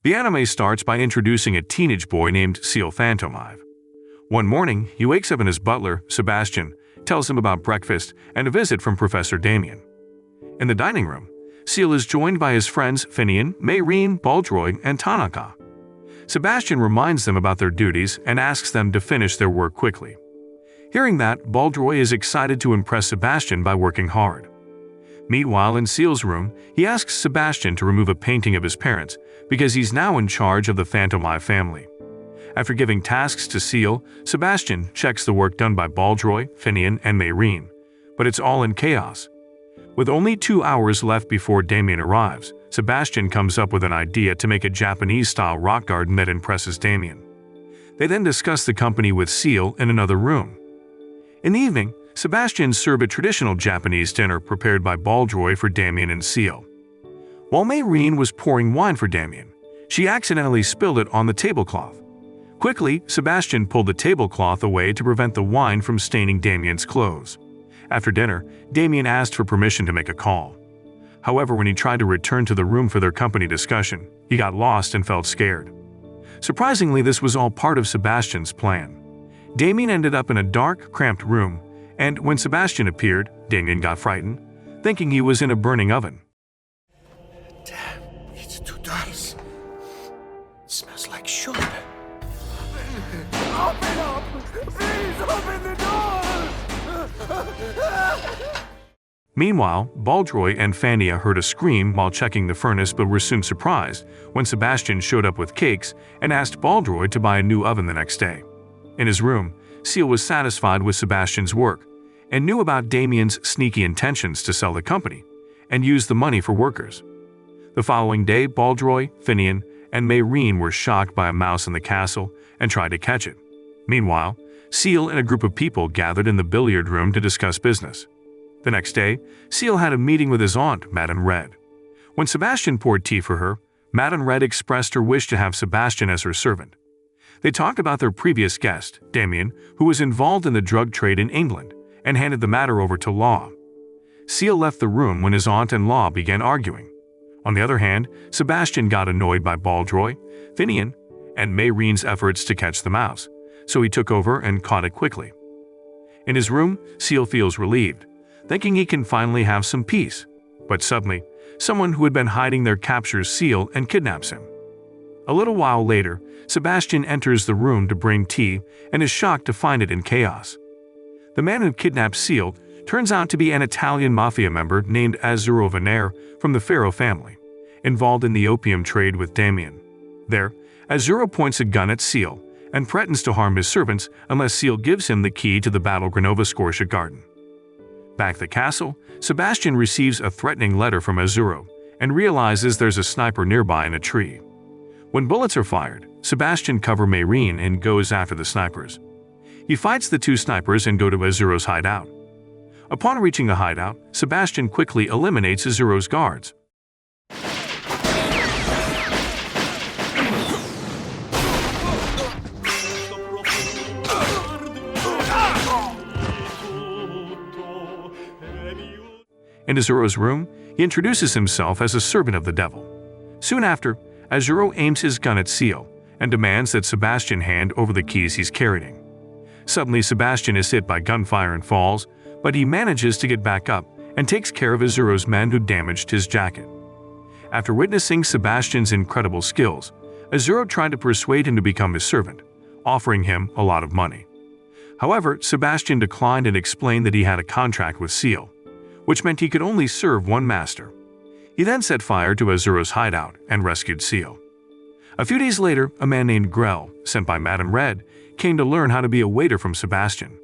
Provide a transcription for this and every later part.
The anime starts by introducing a teenage boy named Ciel Phantomhive. One morning, he wakes up and his butler, Sebastian, tells him about breakfast and a visit from Professor Damien. In the dining room, Ciel is joined by his friends Finian, Mayreen, Baldroy, and Tanaka. Sebastian reminds them about their duties and asks them to finish their work quickly. Hearing that, Baldroy is excited to impress Sebastian by working hard. Meanwhile, in Ciel's room, he asks Sebastian to remove a painting of his parents because he's now in charge of the Phantomhive family. After giving tasks to Ciel, Sebastian checks the work done by Baldroy, Finian, and Mayreen, but it's all in chaos. With only 2 hours left before Damien arrives, Sebastian comes up with an idea to make a Japanese-style rock garden that impresses Damien. They then discuss the company with Ciel in another room. In the evening, Sebastian served a traditional Japanese dinner prepared by Baldroy for Damien and Ciel. While Mayreen was pouring wine for Damien, she accidentally spilled it on the tablecloth. Quickly, Sebastian pulled the tablecloth away to prevent the wine from staining Damien's clothes. After dinner, Damien asked for permission to make a call. However, when he tried to return to the room for their company discussion, he got lost and felt scared. Surprisingly, this was all part of Sebastian's plan. Damien ended up in a dark, cramped room, and when Sebastian appeared, Damien got frightened, thinking he was in a burning oven. Damn, it's too dark. It smells like sugar. Open up! Please open the door! Meanwhile, Baldroy and Fania heard a scream while checking the furnace but were soon surprised when Sebastian showed up with cakes and asked Baldroy to buy a new oven the next day. In his room, Ciel was satisfied with Sebastian's work and knew about Damien's sneaky intentions to sell the company and use the money for workers. The following day, Baldroy, Finian, and Mayreen were shocked by a mouse in the castle and tried to catch it. Meanwhile, Ciel and a group of people gathered in the billiard room to discuss business. The next day, Ciel had a meeting with his aunt, Madame Red. When Sebastian poured tea for her, Madame Red expressed her wish to have Sebastian as her servant. They talked about their previous guest, Damien, who was involved in the drug trade in England, and handed the matter over to Law. Ciel left the room when his aunt and Law began arguing. On the other hand, Sebastian got annoyed by Baldroy, Finian, and Mayreen's efforts to catch the mouse, so he took over and caught it quickly. In his room, Ciel feels relieved, thinking he can finally have some peace. But suddenly, someone who had been hiding there captures Ciel and kidnaps him. A little while later, Sebastian enters the room to bring tea and is shocked to find it in chaos. The man who kidnapped Ciel turns out to be an Italian mafia member named Azzurro Venere from the Pharaoh family, involved in the opium trade with Damien. There, Azzurro points a gun at Ciel and threatens to harm his servants unless Ciel gives him the key to the Battle Granova Scotia garden. Back at the castle, Sebastian receives a threatening letter from Azzurro and realizes there's a sniper nearby in a tree. When bullets are fired, Sebastian covers Mayreen and goes after the snipers. He fights the two snipers and goes to Azzurro's hideout. Upon reaching the hideout, Sebastian quickly eliminates Azzurro's guards. In Azzurro's room, he introduces himself as a servant of the devil. Soon after, Azzurro aims his gun at Ciel and demands that Sebastian hand over the keys he's carrying. Suddenly, Sebastian is hit by gunfire and falls, but he manages to get back up and takes care of Azzurro's men who damaged his jacket. After witnessing Sebastian's incredible skills, Azzurro tried to persuade him to become his servant, offering him a lot of money. However, Sebastian declined and explained that he had a contract with Ciel, which meant he could only serve one master. He then set fire to Azzurro's hideout and rescued Ciel. A few days later, a man named Grell, sent by Madame Red, came to learn how to be a waiter from Sebastian.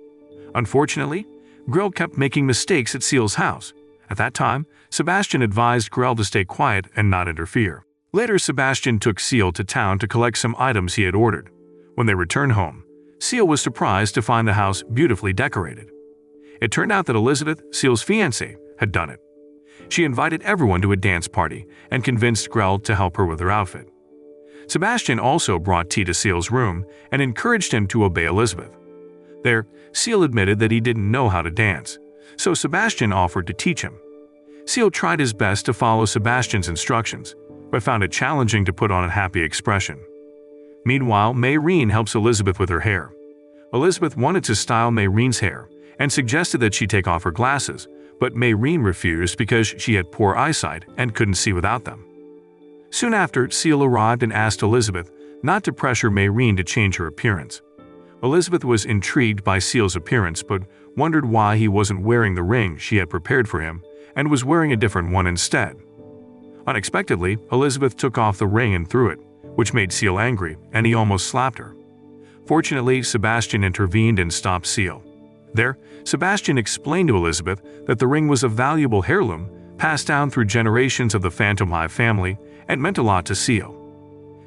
Unfortunately, Grell kept making mistakes at Ciel's house. At that time, Sebastian advised Grell to stay quiet and not interfere. Later, Sebastian took Ciel to town to collect some items he had ordered. When they returned home, Ciel was surprised to find the house beautifully decorated. It turned out that Elizabeth, Ciel's fiancée, had done it. She invited everyone to a dance party and convinced Grell to help her with her outfit. Sebastian also brought tea to Ciel's room and encouraged him to obey Elizabeth. There, Ciel admitted that he didn't know how to dance, so Sebastian offered to teach him. Ciel tried his best to follow Sebastian's instructions, but found it challenging to put on a happy expression. Meanwhile, Mayreen helps Elizabeth with her hair. Elizabeth wanted to style Mayreen's hair and suggested that she take off her glasses, but Mayreen refused because she had poor eyesight and couldn't see without them. Soon after, Ciel arrived and asked Elizabeth not to pressure Mayreen to change her appearance. Elizabeth was intrigued by Ciel's appearance but wondered why he wasn't wearing the ring she had prepared for him and was wearing a different one instead. Unexpectedly, Elizabeth took off the ring and threw it, which made Ciel angry, and he almost slapped her. Fortunately, Sebastian intervened and stopped Ciel. There, Sebastian explained to Elizabeth that the ring was a valuable heirloom passed down through generations of the Phantomhive family and meant a lot to Ciel.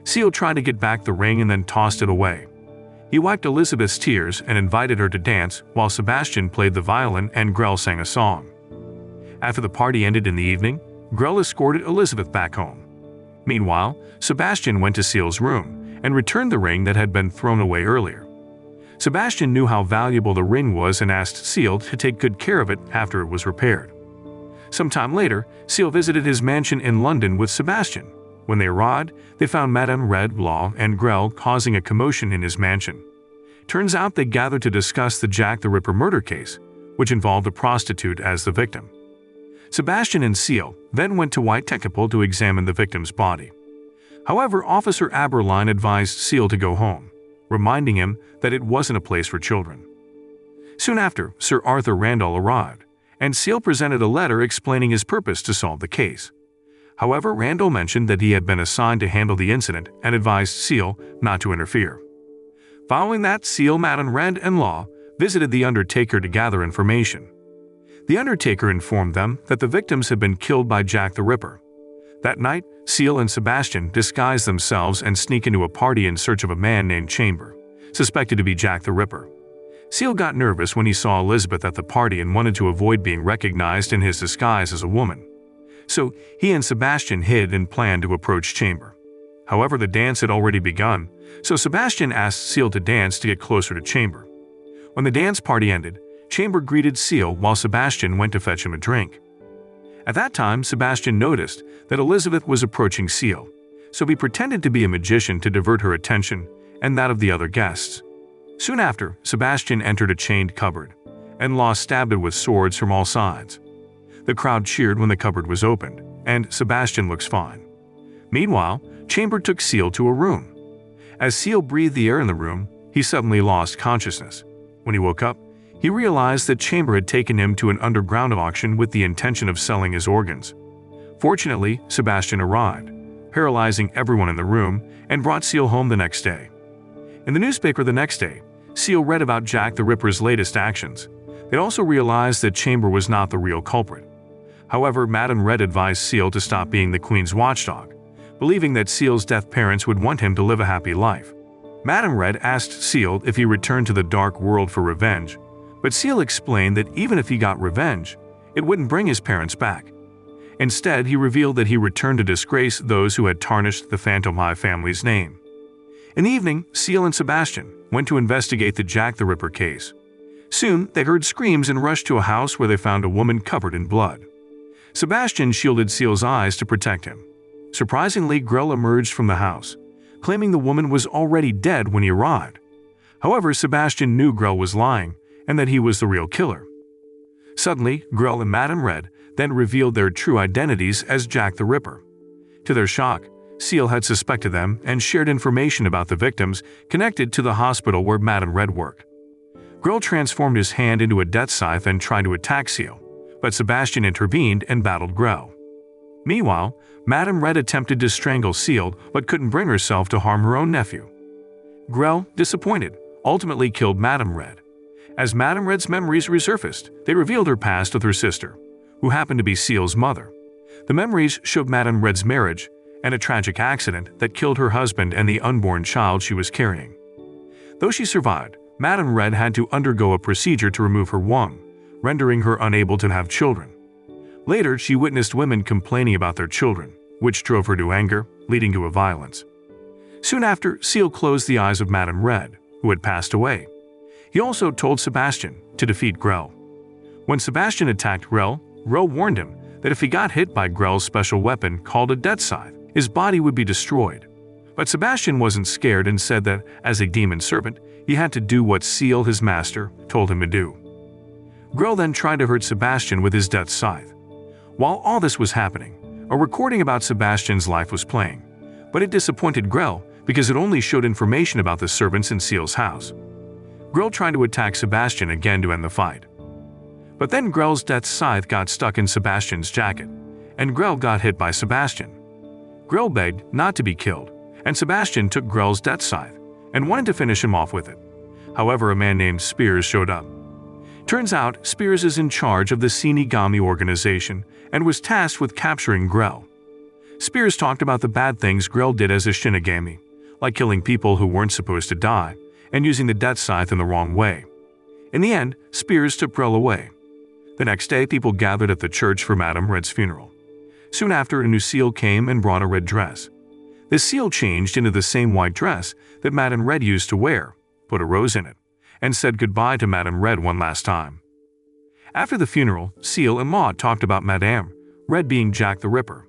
Ciel tried to get back the ring and then tossed it away. He wiped Elizabeth's tears and invited her to dance while Sebastian played the violin and Grell sang a song. After the party ended in the evening, Grell escorted Elizabeth back home. Meanwhile, Sebastian went to Ciel's room and returned the ring that had been thrown away earlier. Sebastian knew how valuable the ring was and asked Ciel to take good care of it after it was repaired. Sometime later, Ciel visited his mansion in London with Sebastian. When they arrived, they found Madame Red, Law, and Grell causing a commotion in his mansion. Turns out they gathered to discuss the Jack the Ripper murder case, which involved a prostitute as the victim. Sebastian and Ciel then went to Whitechapel to examine the victim's body. However, Officer Aberline advised Ciel to go home, reminding him that it wasn't a place for children. Soon after, Sir Arthur Randall arrived, and Ciel presented a letter explaining his purpose to solve the case. However, Randall mentioned that he had been assigned to handle the incident and advised Ciel not to interfere. Following that, Ciel, Madame Red, and Law visited the Undertaker to gather information. The Undertaker informed them that the victims had been killed by Jack the Ripper. That night, Ciel and Sebastian disguise themselves and sneak into a party in search of a man named Chamber, suspected to be Jack the Ripper. Ciel got nervous when he saw Elizabeth at the party and wanted to avoid being recognized in his disguise as a woman. So he and Sebastian hid and planned to approach Chamber. However, the dance had already begun, so Sebastian asked Ciel to dance to get closer to Chamber. When the dance party ended, Chamber greeted Ciel while Sebastian went to fetch him a drink. At that time, Sebastian noticed that Elizabeth was approaching Ciel, so he pretended to be a magician to divert her attention and that of the other guests. Soon after, Sebastian entered a chained cupboard, and Law stabbed it with swords from all sides. The crowd cheered when the cupboard was opened, and Sebastian looks fine. Meanwhile, Chamber took Ciel to a room. As Ciel breathed the air in the room, he suddenly lost consciousness. When he woke up, he realized that Chamber had taken him to an underground auction with the intention of selling his organs. Fortunately, Sebastian arrived, paralyzing everyone in the room, and brought Ciel home the next day. In the newspaper the next day, Ciel read about Jack the Ripper's latest actions. They also realized that Chamber was not the real culprit. However, Madame Red advised Ciel to stop being the Queen's watchdog, believing that Ciel's deaf parents would want him to live a happy life. Madame Red asked Ciel if he returned to the dark world for revenge, but Ciel explained that even if he got revenge, it wouldn't bring his parents back. Instead, he revealed that he returned to disgrace those who had tarnished the Phantomhive family's name. In the evening, Ciel and Sebastian went to investigate the Jack the Ripper case. Soon, they heard screams and rushed to a house where they found a woman covered in blood. Sebastian shielded Ciel's eyes to protect him. Surprisingly, Grell emerged from the house, claiming the woman was already dead when he arrived. However, Sebastian knew Grell was lying and that he was the real killer. Suddenly, Grell and Madame Red then revealed their true identities as Jack the Ripper. To their shock, Ciel had suspected them and shared information about the victims connected to the hospital where Madame Red worked. Grell transformed his hand into a death scythe and tried to attack Ciel, but Sebastian intervened and battled Grell. Meanwhile, Madame Red attempted to strangle Ciel but couldn't bring herself to harm her own nephew. Grell, disappointed, ultimately killed Madame Red. As Madame Red's memories resurfaced, they revealed her past with her sister, who happened to be Ciel's mother. The memories showed Madame Red's marriage and a tragic accident that killed her husband and the unborn child she was carrying. Though she survived, Madame Red had to undergo a procedure to remove her womb, rendering her unable to have children. Later, she witnessed women complaining about their children, which drove her to anger, leading to a violence. Soon after, Ciel closed the eyes of Madame Red, who had passed away. He also told Sebastian to defeat Grell. When Sebastian attacked Grell, Grell warned him that if he got hit by Grell's special weapon called a death scythe, his body would be destroyed. But Sebastian wasn't scared and said that, as a demon servant, he had to do what Ciel, his master, told him to do. Grell then tried to hurt Sebastian with his death scythe. While all this was happening, a recording about Sebastian's life was playing, but it disappointed Grell because it only showed information about the servants in Ciel's house. Grell tried to attack Sebastian again to end the fight. But then Grell's death scythe got stuck in Sebastian's jacket, and Grell got hit by Sebastian. Grell begged not to be killed, and Sebastian took Grell's death scythe and wanted to finish him off with it. However, a man named Spears showed up. Turns out, Spears is in charge of the Shinigami organization and was tasked with capturing Grell. Spears talked about the bad things Grell did as a Shinigami, like killing people who weren't supposed to die and using the death scythe in the wrong way. In the end, Spears took Grell away. The next day, people gathered at the church for Madame Red's funeral. Soon after, a new Ciel came and brought a red dress. This Ciel changed into the same white dress that Madame Red used to wear, put a rose in it, and said goodbye to Madame Red one last time. After the funeral, Ciel and Maud talked about Madame Red being Jack the Ripper.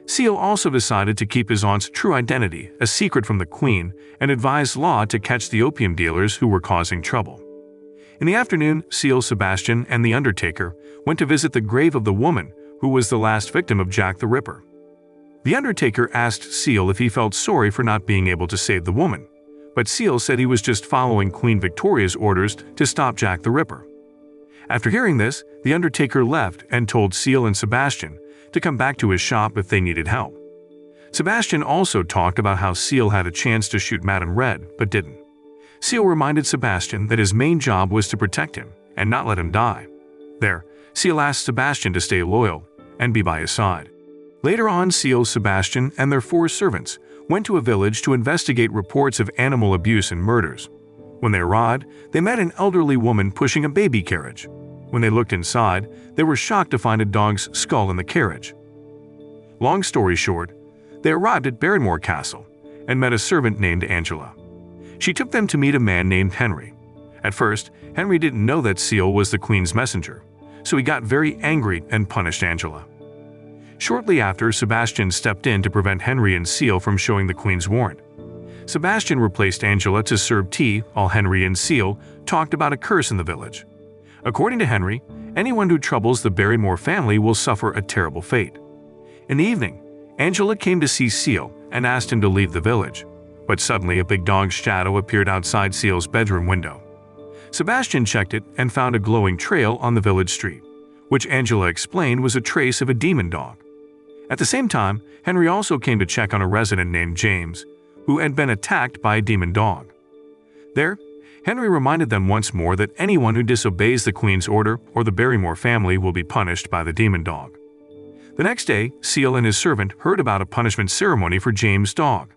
Ciel also decided to keep his aunt's true identity a secret from the Queen and advised Law to catch the opium dealers who were causing trouble. In the afternoon, Ciel, Sebastian, and the Undertaker went to visit the grave of the woman who was the last victim of Jack the Ripper. The Undertaker asked Ciel if he felt sorry for not being able to save the woman, but Ciel said he was just following Queen Victoria's orders to stop Jack the Ripper. After hearing this, the Undertaker left and told Ciel and Sebastian to come back to his shop if they needed help. Sebastian also talked about how Ciel had a chance to shoot Madame Red, but didn't. Ciel reminded Sebastian that his main job was to protect him and not let him die. There, Ciel asked Sebastian to stay loyal and be by his side. Later on, Ciel, Sebastian, and their 4 servants went to a village to investigate reports of animal abuse and murders. When they arrived, they met an elderly woman pushing a baby carriage. When they looked inside, they were shocked to find a dog's skull in the carriage. Long story short, they arrived at Barrymore Castle and met a servant named Angela. She took them to meet a man named Henry. At first, Henry didn't know that Ciel was the Queen's messenger, so he got very angry and punished Angela. Shortly after, Sebastian stepped in to prevent Henry and Ciel from showing the Queen's warrant. Sebastian replaced Angela to serve tea while Henry and Ciel talked about a curse in the village. According to Henry, anyone who troubles the Barrymore family will suffer a terrible fate. In the evening, Angela came to see Ciel and asked him to leave the village, but suddenly a big dog's shadow appeared outside Ciel's bedroom window. Sebastian checked it and found a glowing trail on the village street, which Angela explained was a trace of a demon dog. At the same time, Henry also came to check on a resident named James, who had been attacked by a demon dog. There, Henry reminded them once more that anyone who disobeys the Queen's order or the Barrymore family will be punished by the demon dog. The next day, Ciel and his servant heard about a punishment ceremony for James' dog.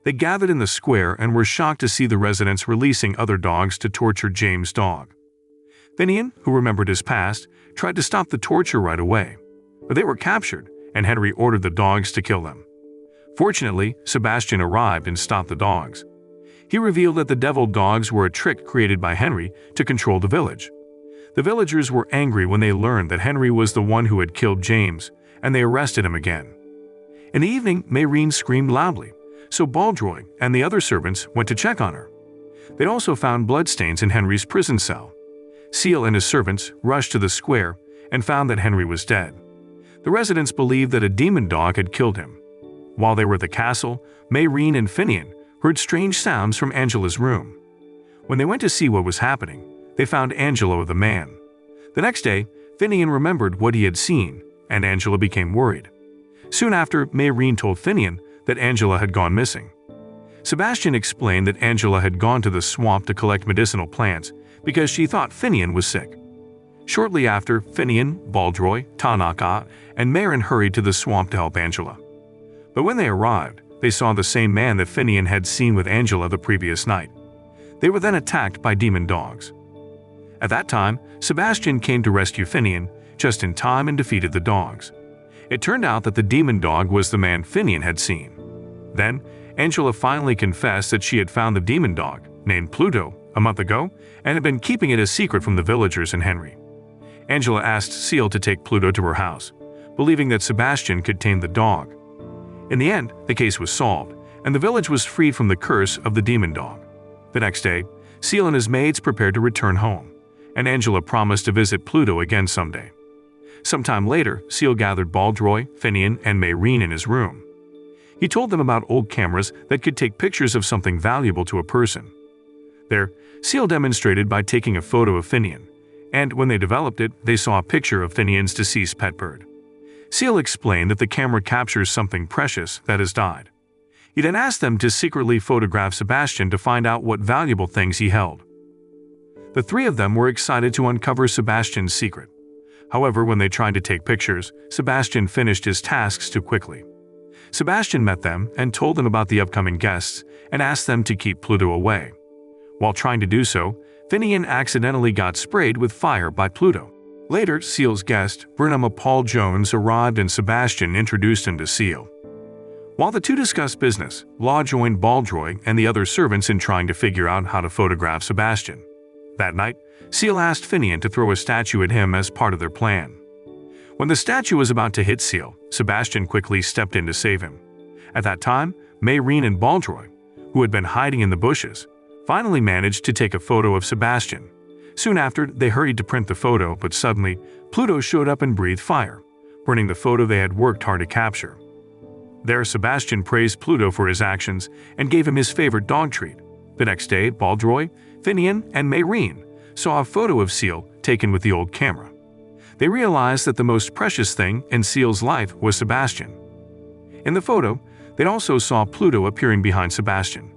They gathered in the square and were shocked to see the residents releasing other dogs to torture James' dog. Finian, who remembered his past, tried to stop the torture right away, but they were captured and Henry ordered the dogs to kill them. Fortunately, Sebastian arrived and stopped the dogs. He revealed that the devil dogs were a trick created by Henry to control the village. The villagers were angry when they learned that Henry was the one who had killed James, and they arrested him again. In the evening, Mayreen screamed loudly, so Baldroy and the other servants went to check on her. They also found bloodstains in Henry's prison cell. Ciel and his servants rushed to the square and found that Henry was dead. The residents believed that a demon dog had killed him. While they were at the castle, Mayreen and Finian heard strange sounds from Angela's room. When they went to see what was happening, they found Angela with a man. The next day, Finian remembered what he had seen, and Angela became worried. Soon after, Mayreen told Finian that Angela had gone missing. Sebastian explained that Angela had gone to the swamp to collect medicinal plants because she thought Finian was sick. Shortly after, Finian, Baldroy, Tanaka, and Marin hurried to the swamp to help Angela. But when they arrived, they saw the same man that Finian had seen with Angela the previous night. They were then attacked by demon dogs. At that time, Sebastian came to rescue Finian just in time and defeated the dogs. It turned out that the demon dog was the man Finian had seen. Then, Angela finally confessed that she had found the demon dog, named Pluto, a month ago, and had been keeping it a secret from the villagers and Henry. Angela asked Ciel to take Pluto to her house, believing that Sebastian could tame the dog. In the end, the case was solved, and the village was freed from the curse of the demon dog. The next day, Ciel and his maids prepared to return home, and Angela promised to visit Pluto again someday. Sometime later, Ciel gathered Baldroy, Finian, and Mayreen in his room. He told them about old cameras that could take pictures of something valuable to a person. There, Ciel demonstrated by taking a photo of Finian, and when they developed it, they saw a picture of Finian's deceased pet bird. Ciel explained that the camera captures something precious that has died. He then asked them to secretly photograph Sebastian to find out what valuable things he held. The three of them were excited to uncover Sebastian's secret. However, when they tried to take pictures, Sebastian finished his tasks too quickly. Sebastian met them and told them about the upcoming guests and asked them to keep Pluto away. While trying to do so, Finian accidentally got sprayed with fire by Pluto. Later, Ciel's guest, Burnham Paul Jones, arrived and Sebastian introduced him to Ciel. While the two discussed business, Law joined Baldroy and the other servants in trying to figure out how to photograph Sebastian. That night, Ciel asked Finian to throw a statue at him as part of their plan. When the statue was about to hit Ciel, Sebastian quickly stepped in to save him. At that time, Mayreen and Baldroy, who had been hiding in the bushes, finally managed to take a photo of Sebastian. Soon after, they hurried to print the photo, but suddenly, Pluto showed up and breathed fire, burning the photo they had worked hard to capture. There, Sebastian praised Pluto for his actions and gave him his favorite dog treat. The next day, Baldroy, Finian, and Mayreen saw a photo of Ciel taken with the old camera. They realized that the most precious thing in Ciel's life was Sebastian. In the photo, they also saw Pluto appearing behind Sebastian,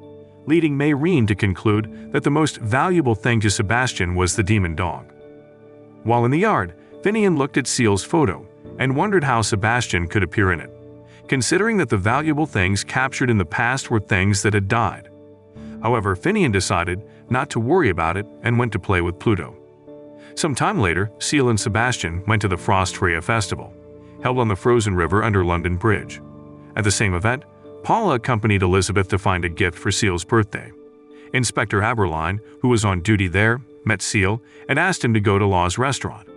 leading Mayreen to conclude that the most valuable thing to Sebastian was the demon dog. While in the yard, Finian looked at Ciel's photo and wondered how Sebastian could appear in it, considering that the valuable things captured in the past were things that had died. However, Finian decided not to worry about it and went to play with Pluto. Some time later, Ciel and Sebastian went to the Frost Freya Festival, held on the frozen river under London Bridge. At the same event, Paula accompanied Elizabeth to find a gift for Ciel's birthday. Inspector Aberline, who was on duty there, met Ciel and asked him to go to Law's restaurant.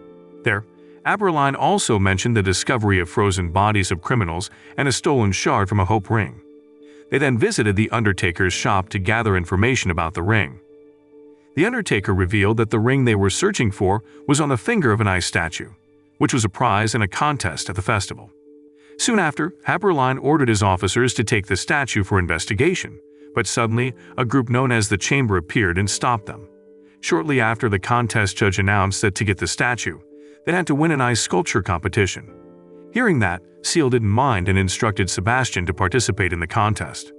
There, Aberline also mentioned the discovery of frozen bodies of criminals and a stolen shard from a hope ring. They then visited the Undertaker's shop to gather information about the ring. The Undertaker revealed that the ring they were searching for was on the finger of an ice statue, which was a prize in a contest at the festival. Soon after, Aberline ordered his officers to take the statue for investigation, but suddenly a group known as the Chamber appeared and stopped them. Shortly after, the contest judge announced that to get the statue, they had to win an ice sculpture competition. Hearing that, Ciel didn't mind and instructed Sebastian to participate in the contest.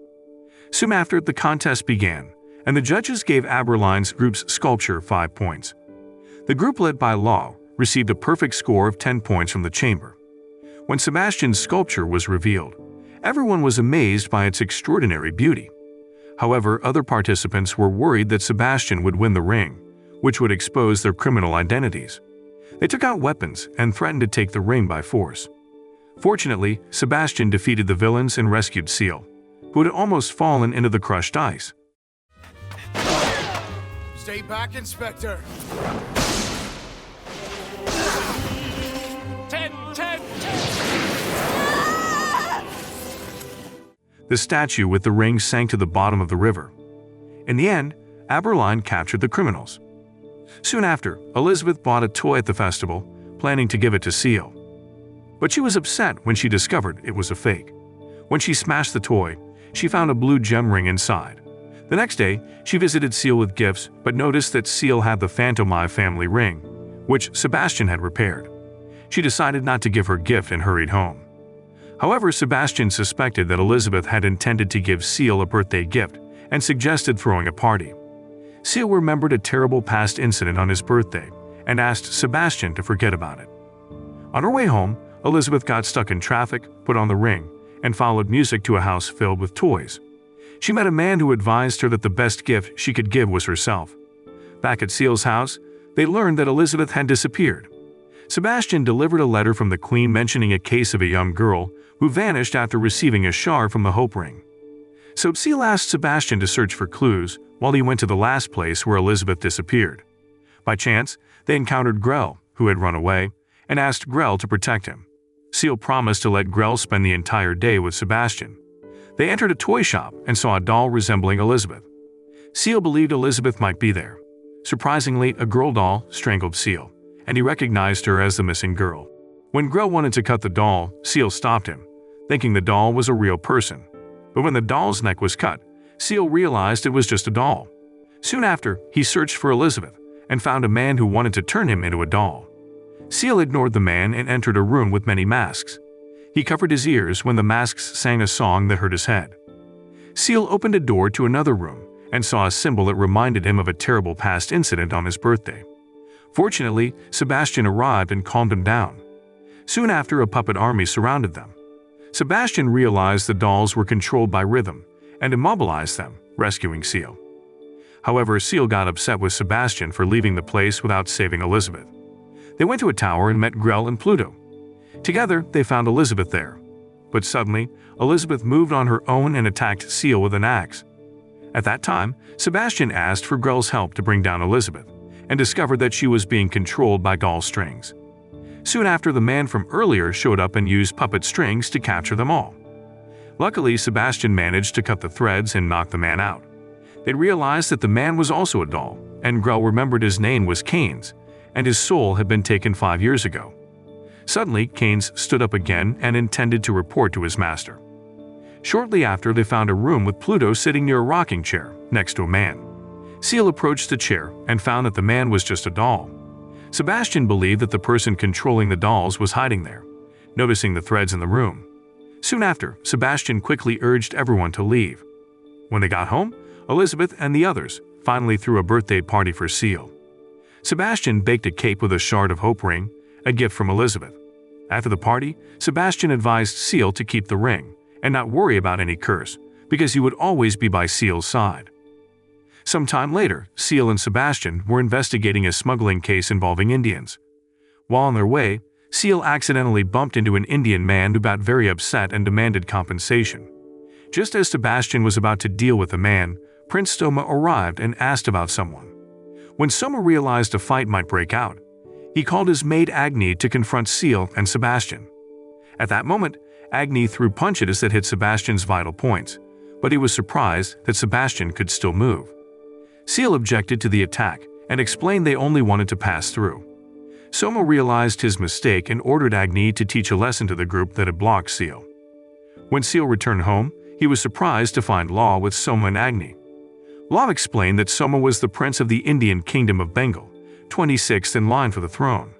Soon after, the contest began, and the judges gave Aberline's group's sculpture 5 points. The group led by Law received a perfect score of 10 points from the chamber. When Sebastian's sculpture was revealed, everyone was amazed by its extraordinary beauty. However, other participants were worried that Sebastian would win the ring, which would expose their criminal identities. They took out weapons and threatened to take the ring by force. Fortunately, Sebastian defeated the villains and rescued Ciel, who had almost fallen into the crushed ice. Stay back, Inspector. 10. The statue with the ring sank to the bottom of the river. In the end, Aberline captured the criminals. Soon after, Elizabeth bought a toy at the festival, planning to give it to Ciel. But she was upset when she discovered it was a fake. When she smashed the toy, she found a blue gem ring inside. The next day, she visited Ciel with gifts, but noticed that Ciel had the Phantomhive family ring, which Sebastian had repaired. She decided not to give her gift and hurried home. However, Sebastian suspected that Elizabeth had intended to give Ciel a birthday gift and suggested throwing a party. Ciel remembered a terrible past incident on his birthday and asked Sebastian to forget about it. On her way home, Elizabeth got stuck in traffic, put on the ring, and followed music to a house filled with toys. She met a man who advised her that the best gift she could give was herself. Back at Ciel's house, they learned that Elizabeth had disappeared. Sebastian delivered a letter from the Queen mentioning a case of a young girl who vanished after receiving a shard from the hope ring. So Ciel asked Sebastian to search for clues while he went to the last place where Elizabeth disappeared. By chance, they encountered Grell, who had run away, and asked Grell to protect him. Ciel promised to let Grell spend the entire day with Sebastian. They entered a toy shop and saw a doll resembling Elizabeth. Ciel believed Elizabeth might be there. Surprisingly, a girl doll strangled Ciel, and he recognized her as the missing girl. When Grell wanted to cut the doll, Ciel stopped him, thinking the doll was a real person. But when the doll's neck was cut, Ciel realized it was just a doll. Soon after, he searched for Elizabeth and found a man who wanted to turn him into a doll. Ciel ignored the man and entered a room with many masks. He covered his ears when the masks sang a song that hurt his head. Ciel opened a door to another room and saw a symbol that reminded him of a terrible past incident on his birthday. Fortunately, Sebastian arrived and calmed him down. Soon after, a puppet army surrounded them. Sebastian realized the dolls were controlled by rhythm and immobilized them, rescuing Ciel. However, Ciel got upset with Sebastian for leaving the place without saving Elizabeth. They went to a tower and met Grell and Pluto. Together, they found Elizabeth there. But suddenly, Elizabeth moved on her own and attacked Ciel with an axe. At that time, Sebastian asked for Grell's help to bring down Elizabeth, and discovered that she was being controlled by doll strings. Soon after, the man from earlier showed up and used puppet strings to capture them all. Luckily, Sebastian managed to cut the threads and knock the man out. They realized that the man was also a doll, and Grell remembered his name was Keynes, and his soul had been taken 5 years ago. Suddenly, Keynes stood up again and intended to report to his master. Shortly after, they found a room with Pluto sitting near a rocking chair, next to a man. Ciel approached the chair and found that the man was just a doll. Sebastian believed that the person controlling the dolls was hiding there, noticing the threads in the room. Soon after, Sebastian quickly urged everyone to leave. When they got home, Elizabeth and the others finally threw a birthday party for Ciel. Sebastian baked a cake with a shard of hope ring, a gift from Elizabeth. After the party, Sebastian advised Ciel to keep the ring and not worry about any curse, because he would always be by Ciel's side. Some time later, Ciel and Sebastian were investigating a smuggling case involving Indians. While on their way, Ciel accidentally bumped into an Indian man who got very upset and demanded compensation. Just as Sebastian was about to deal with the man, Prince Soma arrived and asked about someone. When Soma realized a fight might break out, he called his maid Agni to confront Ciel and Sebastian. At that moment, Agni threw punches that hit Sebastian's vital points, but he was surprised that Sebastian could still move. Ciel objected to the attack and explained they only wanted to pass through. Soma realized his mistake and ordered Agni to teach a lesson to the group that had blocked Ciel. When Ciel returned home, he was surprised to find Law with Soma and Agni. Law explained that Soma was the prince of the Indian kingdom of Bengal, 26th in line for the throne.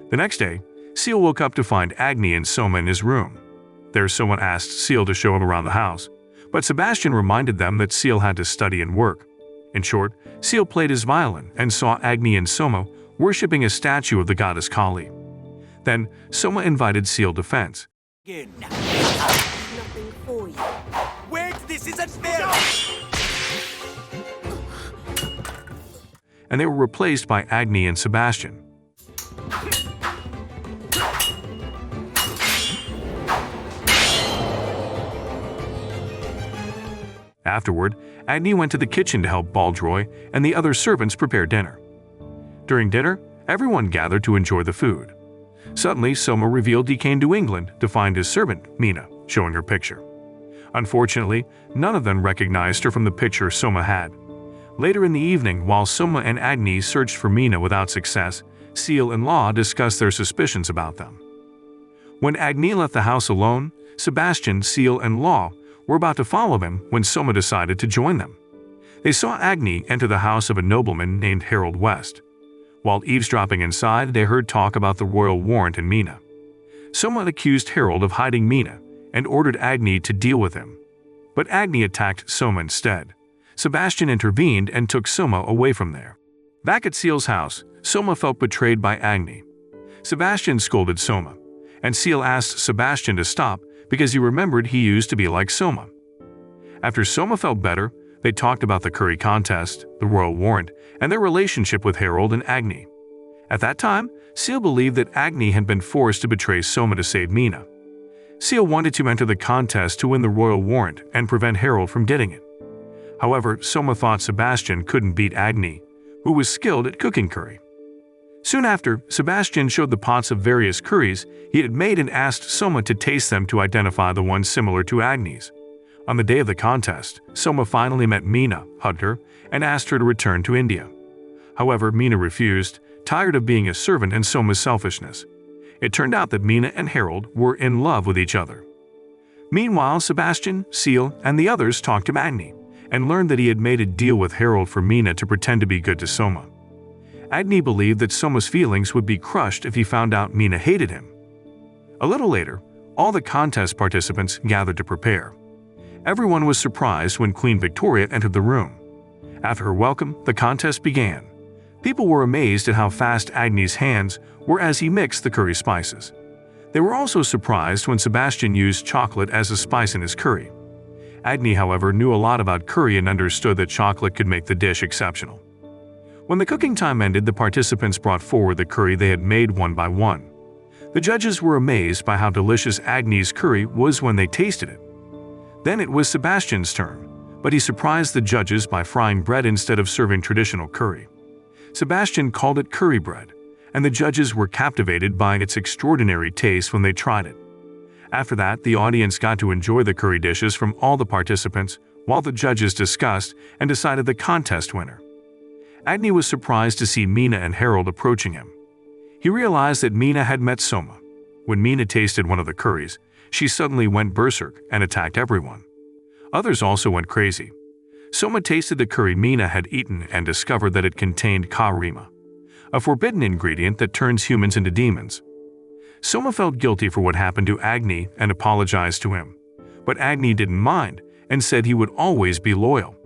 The next day, Ciel woke up to find Agni and Soma in his room. There, Soma asked Ciel to show him around the house, but Sebastian reminded them that Ciel had to study and work. In short, Ciel played his violin and saw Agni and Soma worshipping a statue of the goddess Kali. Then, Soma invited Ciel to fence. Nothing for you. Wait, this isn't fair! And they were replaced by Agni and Sebastian. Afterward, Agni went to the kitchen to help Baldroy and the other servants prepare dinner. During dinner, everyone gathered to enjoy the food. Suddenly, Soma revealed he came to England to find his servant, Mina, showing her picture. Unfortunately, none of them recognized her from the picture Soma had. Later in the evening, while Soma and Agni searched for Mina without success, Ciel and Law discussed their suspicions about them. When Agni left the house alone, Sebastian, Ciel, and Law were about to follow him when Soma decided to join them. They saw Agni enter the house of a nobleman named Harold West. While eavesdropping inside, they heard talk about the royal warrant and Mina. Soma accused Harold of hiding Mina and ordered Agni to deal with him. But Agni attacked Soma instead. Sebastian intervened and took Soma away from there. Back at Ciel's house, Soma felt betrayed by Agni. Sebastian scolded Soma, and Ciel asked Sebastian to stop because he remembered he used to be like Soma. After Soma felt better, they talked about the curry contest, the royal warrant, and their relationship with Harold and Agni. At that time, Ciel believed that Agni had been forced to betray Soma to save Mina. Ciel wanted to enter the contest to win the royal warrant and prevent Harold from getting it. However, Soma thought Sebastian couldn't beat Agni, who was skilled at cooking curry. Soon after, Sebastian showed the pots of various curries he had made and asked Soma to taste them to identify the one similar to Agnes. On the day of the contest, Soma finally met Meena, hugged her, and asked her to return to India. However, Meena refused, tired of being a servant and Soma's selfishness. It turned out that Meena and Harold were in love with each other. Meanwhile, Sebastian, Ciel, and the others talked to Agni and learned that he had made a deal with Harold for Meena to pretend to be good to Soma. Agni believed that Soma's feelings would be crushed if he found out Meena hated him. A little later, all the contest participants gathered to prepare. Everyone was surprised when Queen Victoria entered the room. After her welcome, the contest began. People were amazed at how fast Agni's hands were as he mixed the curry spices. They were also surprised when Sebastian used chocolate as a spice in his curry. Agni, however, knew a lot about curry and understood that chocolate could make the dish exceptional. When the cooking time ended, the participants brought forward the curry they had made one by one. The judges were amazed by how delicious Agni's curry was when they tasted it. Then it was Sebastian's turn, but he surprised the judges by frying bread instead of serving traditional curry. Sebastian called it curry bread, and the judges were captivated by its extraordinary taste when they tried it. After that, the audience got to enjoy the curry dishes from all the participants while the judges discussed and decided the contest winner. Agni was surprised to see Meena and Harold approaching him. He realized that Meena had met Soma. When Meena tasted one of the curries, she suddenly went berserk and attacked everyone. Others also went crazy. Soma tasted the curry Meena had eaten and discovered that it contained karima, a forbidden ingredient that turns humans into demons. Soma felt guilty for what happened to Agni and apologized to him, but Agni didn't mind and said he would always be loyal.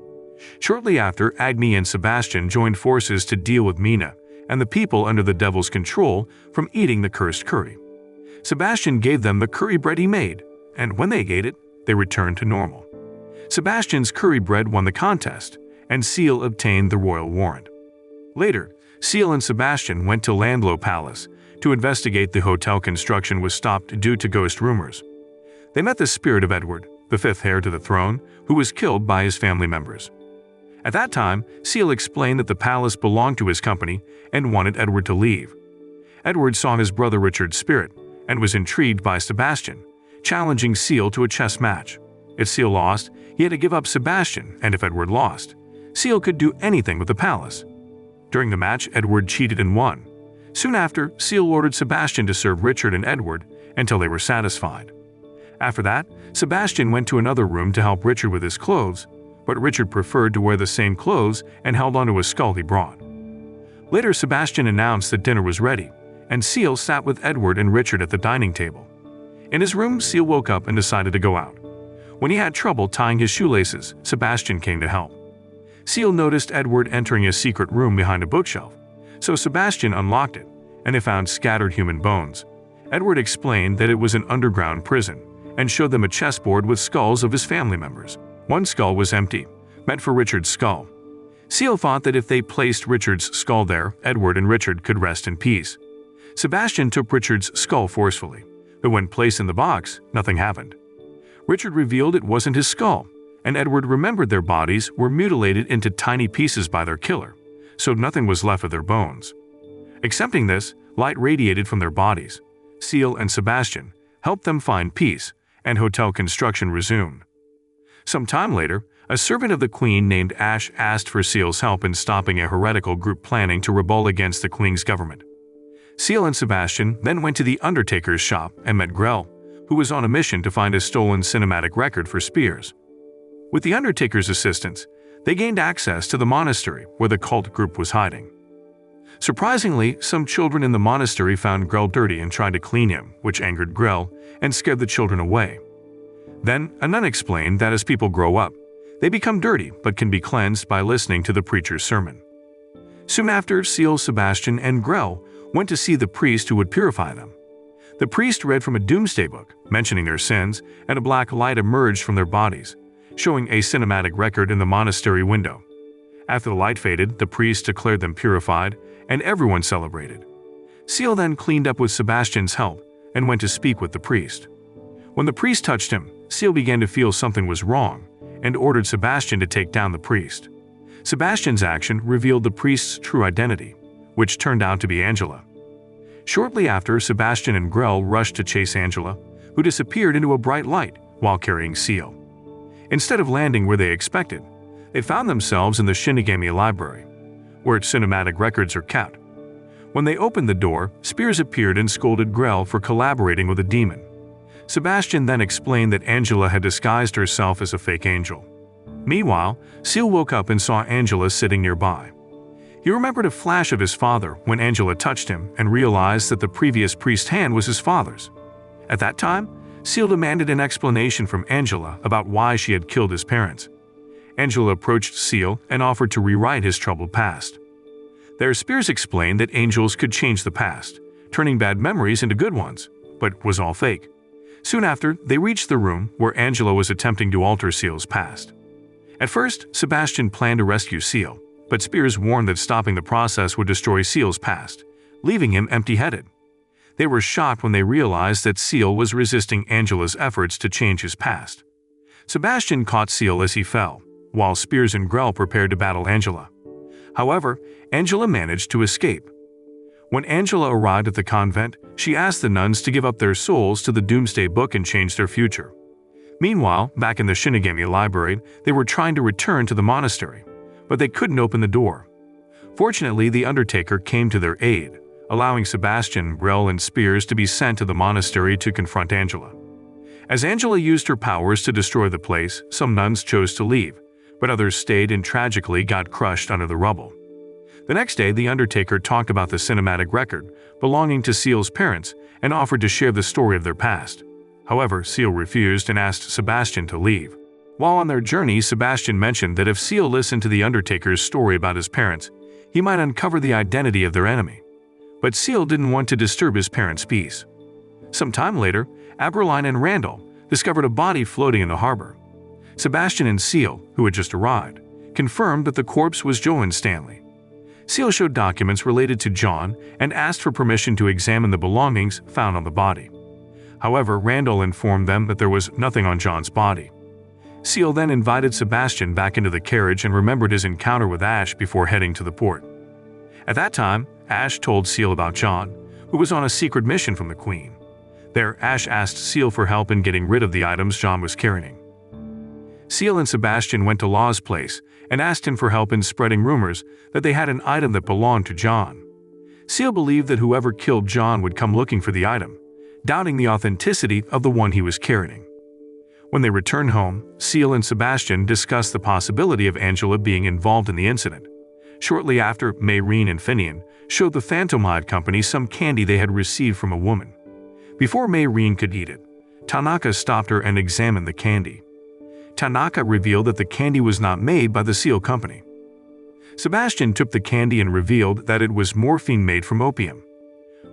Shortly after, Agni and Sebastian joined forces to deal with Meena and the people under the devil's control from eating the cursed curry. Sebastian gave them the curry bread he made, and when they ate it, they returned to normal. Sebastian's curry bread won the contest, and Ciel obtained the royal warrant. Later, Ciel and Sebastian went to Landlow Palace to investigate the hotel construction was stopped due to ghost rumors. They met the spirit of Edward, the fifth heir to the throne, who was killed by his family members. At that time, Ciel explained that the palace belonged to his company and wanted Edward to leave. Edward saw his brother Richard's spirit and was intrigued by Sebastian, challenging Ciel to a chess match. If Ciel lost, he had to give up Sebastian, and if Edward lost, Ciel could do anything with the palace. During the match, Edward cheated and won. Soon after, Ciel ordered Sebastian to serve Richard and Edward until they were satisfied. After that, Sebastian went to another room to help Richard with his clothes, but Richard preferred to wear the same clothes and held onto a skull he brought. Later, Sebastian announced that dinner was ready, and Ciel sat with Edward and Richard at the dining table. In his room, Ciel woke up and decided to go out. When he had trouble tying his shoelaces, Sebastian came to help. Ciel noticed Edward entering a secret room behind a bookshelf, so Sebastian unlocked it, and they found scattered human bones. Edward explained that it was an underground prison, and showed them a chessboard with skulls of his family members. One skull was empty, meant for Richard's skull. Ciel thought that if they placed Richard's skull there, Edward and Richard could rest in peace. Sebastian took Richard's skull forcefully, but when placed in the box, nothing happened. Richard revealed it wasn't his skull, and Edward remembered their bodies were mutilated into tiny pieces by their killer, so nothing was left of their bones. Accepting this, light radiated from their bodies. Ciel and Sebastian helped them find peace, and hotel construction resumed. Some time later, a servant of the Queen named Ash asked for Ciel's help in stopping a heretical group planning to rebel against the Queen's government. Ciel and Sebastian then went to the undertaker's shop and met Grell, who was on a mission to find a stolen cinematic record for spears. With the undertaker's assistance, they gained access to the monastery where the cult group was hiding. Surprisingly, some children in the monastery found Grell dirty and tried to clean him, which angered Grell and scared the children away. Then, a nun explained that as people grow up, they become dirty but can be cleansed by listening to the preacher's sermon. Soon after, Ciel, Sebastian, and Grell went to see the priest who would purify them. The priest read from a doomsday book, mentioning their sins, and a black light emerged from their bodies, showing a cinematic record in the monastery window. After the light faded, the priest declared them purified, and everyone celebrated. Ciel then cleaned up with Sebastian's help and went to speak with the priest. When the priest touched him, Ciel began to feel something was wrong and ordered Sebastian to take down the priest. Sebastian's action revealed the priest's true identity. which turned out to be Angela. Shortly after, Sebastian and Grell rushed to chase Angela, who disappeared into a bright light while carrying Ciel. Instead of landing where they expected, they found themselves in the Shinigami library, where its cinematic records are kept. When they opened the door, Spears appeared and scolded Grell for collaborating with a demon. Sebastian then explained that Angela had disguised herself as a fake angel. Meanwhile, Ciel woke up and saw Angela sitting nearby. He remembered a flash of his father when Angela touched him and realized that the previous priest's hand was his father's. At that time, Ciel demanded an explanation from Angela about why she had killed his parents. Angela approached Ciel and offered to rewrite his troubled past. There, Spears explained that angels could change the past, turning bad memories into good ones, but it was all fake. Soon after, they reached the room where Angela was attempting to alter Ciel's past. At first, Sebastian planned to rescue Ciel, but Spears warned that stopping the process would destroy Ciel's past, leaving him empty-headed. They were shocked when they realized that Ciel was resisting Angela's efforts to change his past. Sebastian caught Ciel as he fell, while Spears and Grell prepared to battle Angela. However, Angela managed to escape. When Angela arrived at the convent, she asked the nuns to give up their souls to the Doomsday Book and change their future. Meanwhile, back in the Shinigami library, they were trying to return to the monastery, but they couldn't open the door. Fortunately, the Undertaker came to their aid, allowing Sebastian, Grell, and Spears to be sent to the monastery to confront Angela. As Angela used her powers to destroy the place, some nuns chose to leave, but others stayed and tragically got crushed under the rubble. The next day, the Undertaker talked about the cinematic record belonging to Ciel's parents and offered to share the story of their past. However, Ciel refused and asked Sebastian to leave. While on their journey, Sebastian mentioned that if Ciel listened to the Undertaker's story about his parents, he might uncover the identity of their enemy. But Ciel didn't want to disturb his parents' peace. Some time later, Aberline and Randall discovered a body floating in the harbor. Sebastian and Ciel, who had just arrived, confirmed that the corpse was Joan Stanley. Ciel showed documents related to John and asked for permission to examine the belongings found on the body. However, Randall informed them that there was nothing on John's body. Ciel then invited Sebastian back into the carriage and remembered his encounter with Ash before heading to the port. At that time, Ash told Ciel about John, who was on a secret mission from the Queen. There, Ash asked Ciel for help in getting rid of the items John was carrying. Ciel and Sebastian went to Law's place and asked him for help in spreading rumors that they had an item that belonged to John. Ciel believed that whoever killed John would come looking for the item, doubting the authenticity of the one he was carrying. When they returned home, Ciel and Sebastian discussed the possibility of Angela being involved in the incident. Shortly after, Mayreen and Finian showed the Phantomhive company some candy they had received from a woman. Before Mayreen could eat it, Tanaka stopped her and examined the candy. Tanaka revealed that the candy was not made by the Ciel company. Sebastian took the candy and revealed that it was morphine made from opium.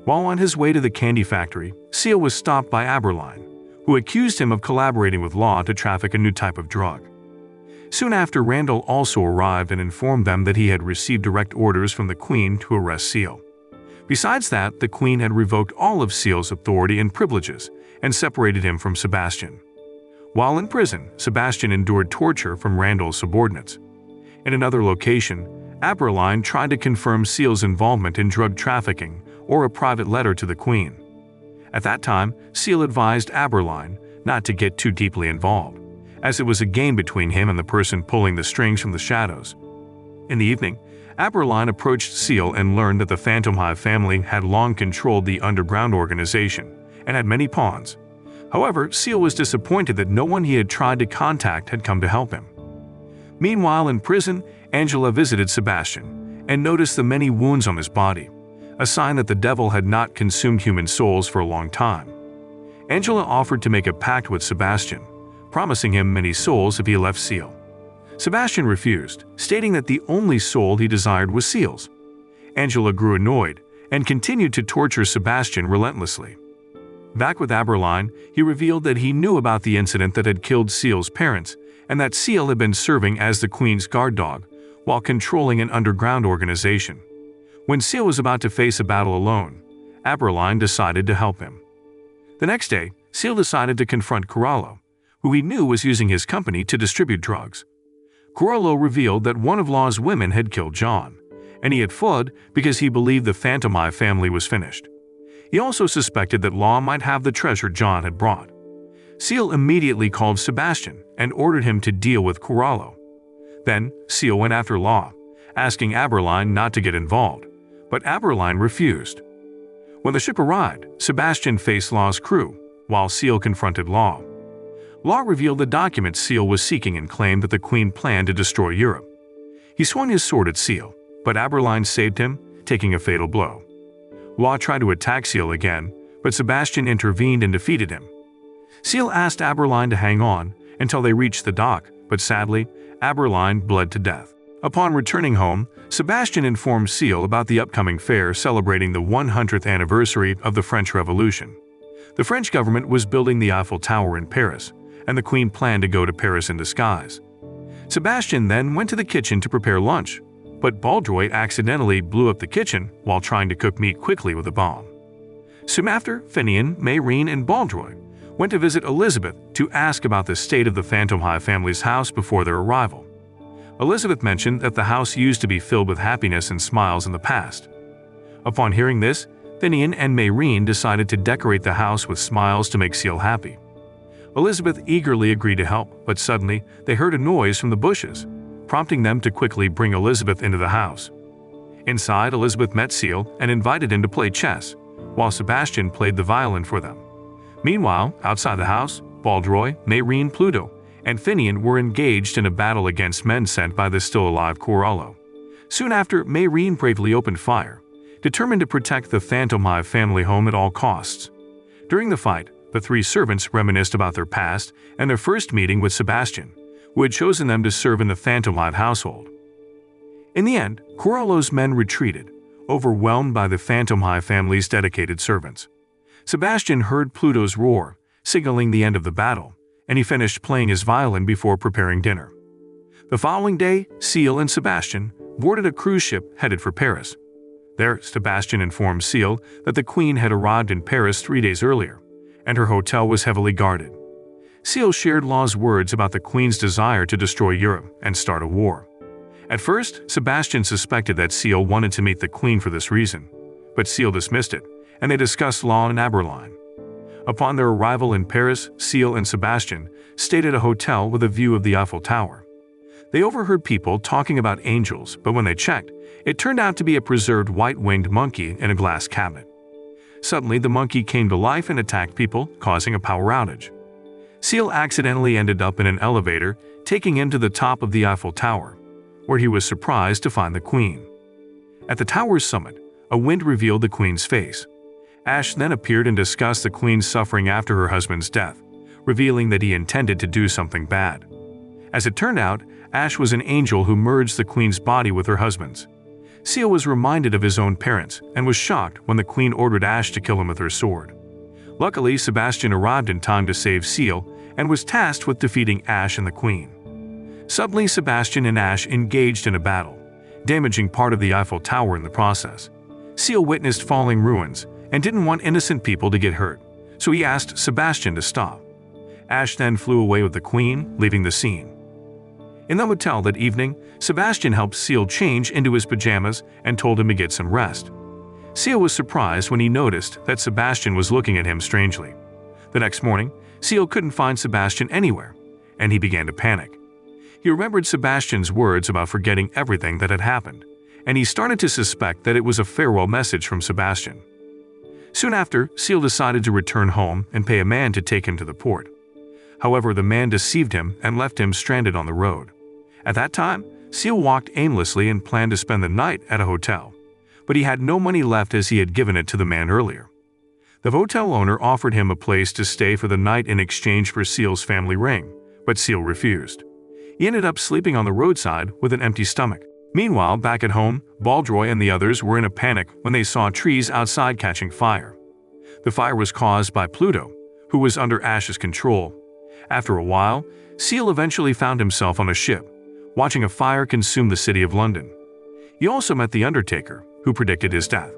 While on his way to the candy factory, Ciel was stopped by Aberline, who accused him of collaborating with Law to traffic a new type of drug. Soon after, Randall also arrived and informed them that he had received direct orders from the Queen to arrest Ciel. Besides that, the Queen had revoked all of Ciel's authority and privileges and separated him from Sebastian. While in prison, Sebastian endured torture from Randall's subordinates. In another location, Aberline tried to confirm Ciel's involvement in drug trafficking or a private letter to the Queen. At that time, Ciel advised Aberline not to get too deeply involved, as it was a game between him and the person pulling the strings from the shadows. In the evening, Aberline approached Ciel and learned that the Phantomhive family had long controlled the underground organization and had many pawns. However, Ciel was disappointed that no one he had tried to contact had come to help him. Meanwhile, in prison, Angela visited Sebastian and noticed the many wounds on his body, a sign that the devil had not consumed human souls for a long time. Angela offered to make a pact with Sebastian, promising him many souls if he left Ciel. Sebastian refused, stating that the only soul he desired was Ciel's. Angela grew annoyed and continued to torture Sebastian relentlessly. Back with Aberline, he revealed that he knew about the incident that had killed Ciel's parents and that Ciel had been serving as the Queen's guard dog while controlling an underground organization. When Ciel was about to face a battle alone, Aberline decided to help him. The next day, Ciel decided to confront Corallo, who he knew was using his company to distribute drugs. Corallo revealed that one of Law's women had killed John, and he had fled because he believed the Phantomhive family was finished. He also suspected that Law might have the treasure John had brought. Ciel immediately called Sebastian and ordered him to deal with Corallo. Then Ciel went after Law, asking Aberline not to get involved, but Aberline refused. When the ship arrived, Sebastian faced Law's crew, while Ciel confronted Law. Law revealed the documents Ciel was seeking and claimed that the Queen planned to destroy Europe. He swung his sword at Ciel, but Aberline saved him, taking a fatal blow. Law tried to attack Ciel again, but Sebastian intervened and defeated him. Ciel asked Aberline to hang on until they reached the dock, but sadly, Aberline bled to death. Upon returning home, Sebastian informed Ciel about the upcoming fair celebrating the 100th anniversary of the French Revolution. The French government was building the Eiffel Tower in Paris, and the Queen planned to go to Paris in disguise. Sebastian then went to the kitchen to prepare lunch, but Baldroy accidentally blew up the kitchen while trying to cook meat quickly with a bomb. Soon after, Finian, Mayreen, and Baldroy went to visit Elizabeth to ask about the state of the Phantomhive family's house before their arrival. Elizabeth mentioned that the house used to be filled with happiness and smiles in the past. Upon hearing this, Finian and Mayreen decided to decorate the house with smiles to make Ciel happy. Elizabeth eagerly agreed to help, but suddenly they heard a noise from the bushes, prompting them to quickly bring Elizabeth into the house. Inside, Elizabeth met Ciel and invited him to play chess, while Sebastian played the violin for them. Meanwhile, outside the house, Baldroy, Mayreen, Pluto, and Finian were engaged in a battle against men sent by the still-alive Corallo. Soon after, Mayreen bravely opened fire, determined to protect the Phantomhive family home at all costs. During the fight, the three servants reminisced about their past and their first meeting with Sebastian, who had chosen them to serve in the Phantomhive household. In the end, Corallo's men retreated, overwhelmed by the Phantomhive family's dedicated servants. Sebastian heard Pluto's roar, signaling the end of the battle, and he finished playing his violin before preparing dinner. The following day, Ciel and Sebastian boarded a cruise ship headed for Paris. There, Sebastian informed Ciel that the Queen had arrived in Paris 3 days earlier, and her hotel was heavily guarded. Ciel shared Law's words about the Queen's desire to destroy Europe and start a war. At first, Sebastian suspected that Ciel wanted to meet the Queen for this reason, but Ciel dismissed it, and they discussed Law and Aberline. Upon their arrival in Paris, Ciel and Sebastian stayed at a hotel with a view of the Eiffel Tower. They overheard people talking about angels, but when they checked, it turned out to be a preserved white-winged monkey in a glass cabinet. Suddenly, the monkey came to life and attacked people, causing a power outage. Ciel accidentally ended up in an elevator, taking him to the top of the Eiffel Tower, where he was surprised to find the Queen. At the tower's summit, a wind revealed the Queen's face. Ash then appeared and discussed the Queen's suffering after her husband's death, revealing that he intended to do something bad. As it turned out, Ash was an angel who merged the Queen's body with her husband's. Ciel was reminded of his own parents and was shocked when the Queen ordered Ash to kill him with her sword. Luckily, Sebastian arrived in time to save Ciel and was tasked with defeating Ash and the Queen. Suddenly, Sebastian and Ash engaged in a battle, damaging part of the Eiffel Tower in the process. Ciel witnessed falling ruins and didn't want innocent people to get hurt, so he asked Sebastian to stop. Ash then flew away with the Queen, leaving the scene. In the hotel that evening, Sebastian helped Ciel change into his pajamas and told him to get some rest. Ciel was surprised when he noticed that Sebastian was looking at him strangely. The next morning, Ciel couldn't find Sebastian anywhere, and he began to panic. He remembered Sebastian's words about forgetting everything that had happened, and he started to suspect that it was a farewell message from Sebastian. Soon after, Ciel decided to return home and pay a man to take him to the port. However, the man deceived him and left him stranded on the road. At that time, Ciel walked aimlessly and planned to spend the night at a hotel, but he had no money left as he had given it to the man earlier. The hotel owner offered him a place to stay for the night in exchange for Ciel's family ring, but Ciel refused. He ended up sleeping on the roadside with an empty stomach. Meanwhile, back at home, Baldroy and the others were in a panic when they saw trees outside catching fire. The fire was caused by Pluto, who was under Ash's control. After a while, Ciel eventually found himself on a ship, watching a fire consume the city of London. He also met the Undertaker, who predicted his death.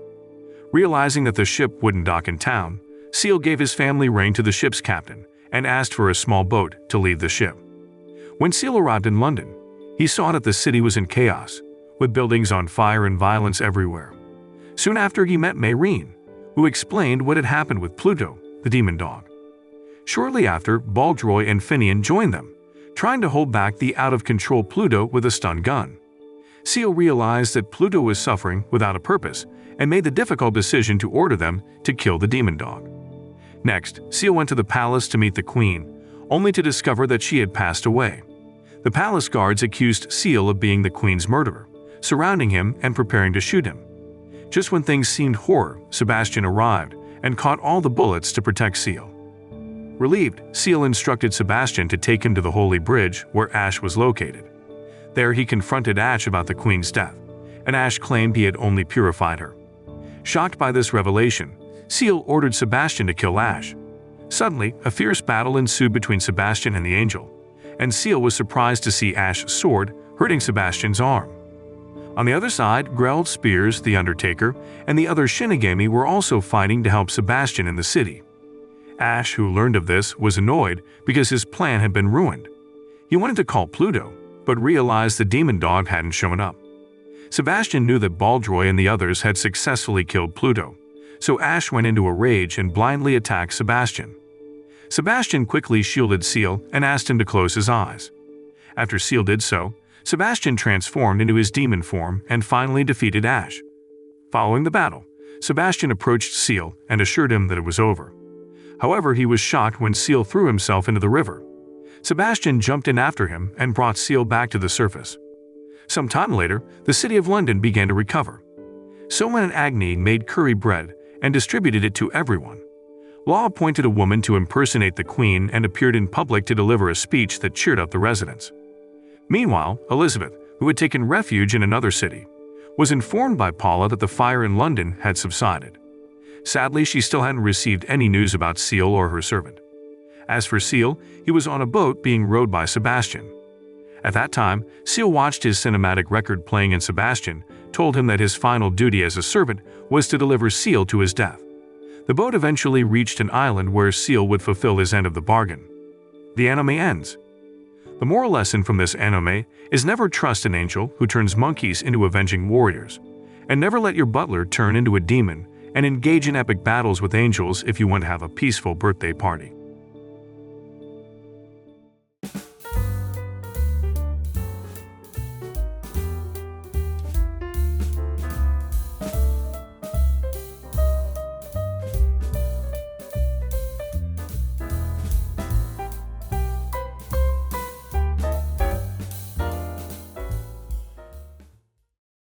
Realizing that the ship wouldn't dock in town, Ciel gave his family ring to the ship's captain and asked for a small boat to leave the ship. When Ciel arrived in London, he saw that the city was in chaos, with buildings on fire and violence everywhere. Soon after, he met Mayrene, who explained what had happened with Pluto, the demon dog. Shortly after, Baldroy and Finian joined them, trying to hold back the out-of-control Pluto with a stun gun. Ciel realized that Pluto was suffering without a purpose and made the difficult decision to order them to kill the demon dog. Next, Ciel went to the palace to meet the queen, only to discover that she had passed away. The palace guards accused Ciel of being the queen's murderer, surrounding him and preparing to shoot him. Just when things seemed horror, Sebastian arrived and caught all the bullets to protect Ciel. Relieved, Ciel instructed Sebastian to take him to the Holy Bridge where Ash was located. There he confronted Ash about the queen's death, and Ash claimed he had only purified her. Shocked by this revelation, Ciel ordered Sebastian to kill Ash. Suddenly, a fierce battle ensued between Sebastian and the angel, and Ciel was surprised to see Ash's sword hurting Sebastian's arm. On the other side, Grell, Spears, the Undertaker, and the other Shinigami were also fighting to help Sebastian in the city. Ash, who learned of this, was annoyed because his plan had been ruined. He wanted to call Pluto, but realized the demon dog hadn't shown up. Sebastian knew that Baldroy and the others had successfully killed Pluto, so Ash went into a rage and blindly attacked Sebastian. Sebastian quickly shielded Ciel and asked him to close his eyes. After Ciel did so, Sebastian transformed into his demon form and finally defeated Ash. Following the battle, Sebastian approached Ciel and assured him that it was over. However, he was shocked when Ciel threw himself into the river. Sebastian jumped in after him and brought Ciel back to the surface. Some time later, the city of London began to recover. Soman and Agni made curry bread and distributed it to everyone. Law appointed a woman to impersonate the queen and appeared in public to deliver a speech that cheered up the residents. Meanwhile, Elizabeth, who had taken refuge in another city, was informed by Paula that the fire in London had subsided. Sadly, she still hadn't received any news about Ciel or her servant. As for Ciel, he was on a boat being rowed by Sebastian. At that time, Ciel watched his cinematic record playing and Sebastian told him that his final duty as a servant was to deliver Ciel to his death. The boat eventually reached an island where Ciel would fulfill his end of the bargain. The anime ends. The moral lesson from this anime is never trust an angel who turns monkeys into avenging warriors, and never let your butler turn into a demon and engage in epic battles with angels if you want to have a peaceful birthday party.